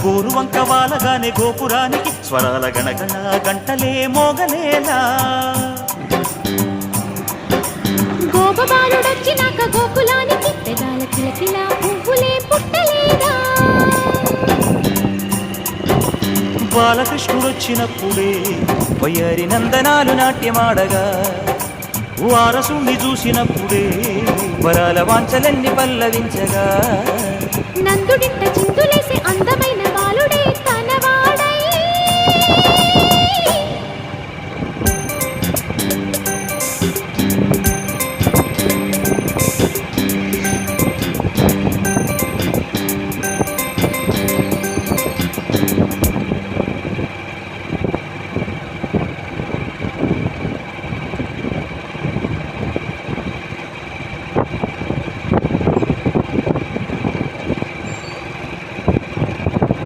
గోరువంక వాలగానే గోపురానికి స్వరాల గణగణ గంటలే మోగలేలా గోపబాలుడొచ్చినాక గోకులానికి పెదాల కిలకిల పువ్వులే పుట్టలేదా బాలకృష్ణుడొచ్చినప్పుడే వయ్యారి నందనాలు నాట్యమాడగా వారసుని చూసినప్పుడే వరాల వాంఛలన్నీ పల్లవించగా నందుడింట చిందులేసి అందమై